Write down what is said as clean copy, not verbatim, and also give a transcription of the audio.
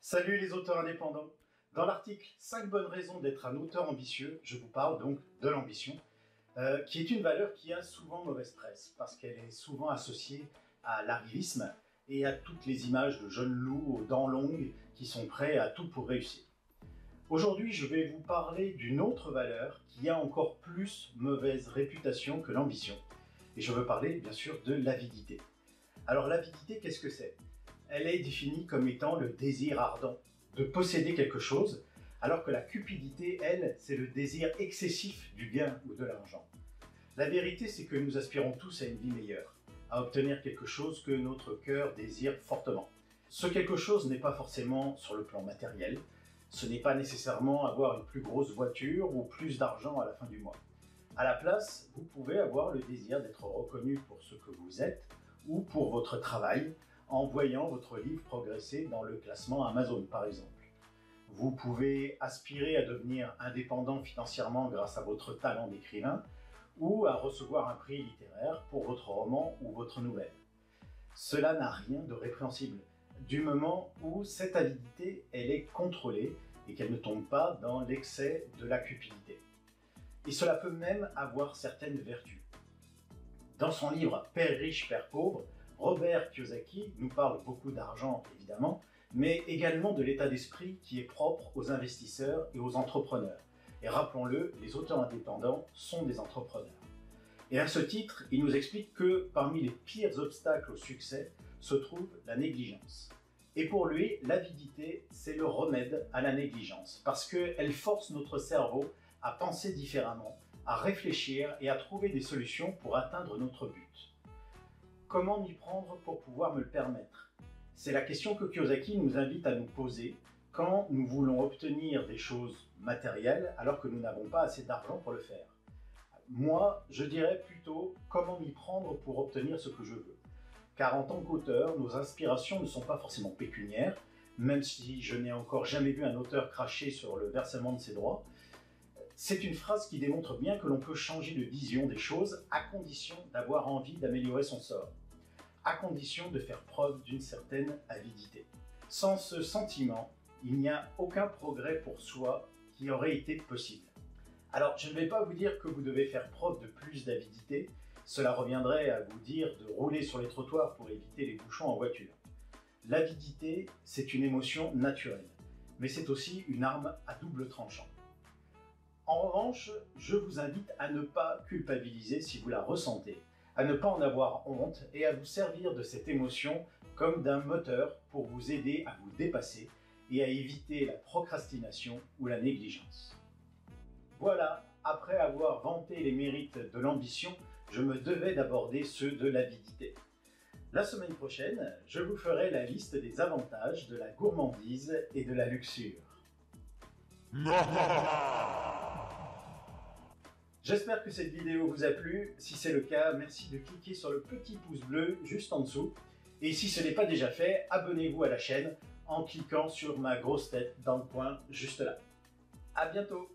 Salut les auteurs indépendants. Dans l'article 5 bonnes raisons d'être un auteur ambitieux, je vous parle donc de l'ambition, qui est une valeur qui a souvent mauvaise presse, parce qu'elle est souvent associée à l'arrivisme et à toutes les images de jeunes loups aux dents longues qui sont prêts à tout pour réussir. Aujourd'hui, je vais vous parler d'une autre valeur qui a encore plus mauvaise réputation que l'ambition. Et je veux parler bien sûr de l'avidité. Alors l'avidité, qu'est-ce que c'est ? Elle est définie comme étant le désir ardent de posséder quelque chose, alors que la cupidité, elle, c'est le désir excessif du gain ou de l'argent. La vérité, c'est que nous aspirons tous à une vie meilleure, à obtenir quelque chose que notre cœur désire fortement. Ce quelque chose n'est pas forcément sur le plan matériel, ce n'est pas nécessairement avoir une plus grosse voiture ou plus d'argent à la fin du mois. À la place, vous pouvez avoir le désir d'être reconnu pour ce que vous êtes ou pour votre travail, en voyant votre livre progresser dans le classement Amazon par exemple. Vous pouvez aspirer à devenir indépendant financièrement grâce à votre talent d'écrivain ou à recevoir un prix littéraire pour votre roman ou votre nouvelle. Cela n'a rien de répréhensible, du moment où cette avidité elle est contrôlée et qu'elle ne tombe pas dans l'excès de la cupidité. Et cela peut même avoir certaines vertus. Dans son livre « Père riche, Père pauvre », Robert Kiyosaki nous parle beaucoup d'argent évidemment, mais également de l'état d'esprit qui est propre aux investisseurs et aux entrepreneurs. Et rappelons-le, les auteurs indépendants sont des entrepreneurs. Et à ce titre, il nous explique que parmi les pires obstacles au succès se trouve la négligence. Et pour lui, l'avidité, c'est le remède à la négligence, parce qu'elle force notre cerveau à penser différemment, à réfléchir et à trouver des solutions pour atteindre notre but. Comment m'y prendre pour pouvoir me le permettre? C'est la question que Kiyosaki nous invite à nous poser quand nous voulons obtenir des choses matérielles alors que nous n'avons pas assez d'argent pour le faire. Moi, je dirais plutôt comment m'y prendre pour obtenir ce que je veux. Car en tant qu'auteur, nos inspirations ne sont pas forcément pécuniaires, même si je n'ai encore jamais vu un auteur cracher sur le versement de ses droits. C'est une phrase qui démontre bien que l'on peut changer de vision des choses à condition d'avoir envie d'améliorer son sort, à condition de faire preuve d'une certaine avidité. Sans ce sentiment, il n'y a aucun progrès pour soi qui aurait été possible. Alors, je ne vais pas vous dire que vous devez faire preuve de plus d'avidité, cela reviendrait à vous dire de rouler sur les trottoirs pour éviter les bouchons en voiture. L'avidité, c'est une émotion naturelle, mais c'est aussi une arme à double tranchant. En revanche, je vous invite à ne pas culpabiliser si vous la ressentez, à ne pas en avoir honte et à vous servir de cette émotion comme d'un moteur pour vous aider à vous dépasser et à éviter la procrastination ou la négligence. Voilà, après avoir vanté les mérites de l'ambition, je me devais d'aborder ceux de l'avidité. La semaine prochaine, je vous ferai la liste des avantages de la gourmandise et de la luxure. J'espère que cette vidéo vous a plu. Si c'est le cas, merci de cliquer sur le petit pouce bleu juste en dessous. Et si ce n'est pas déjà fait, abonnez-vous à la chaîne en cliquant sur ma grosse tête dans le coin juste là. À bientôt!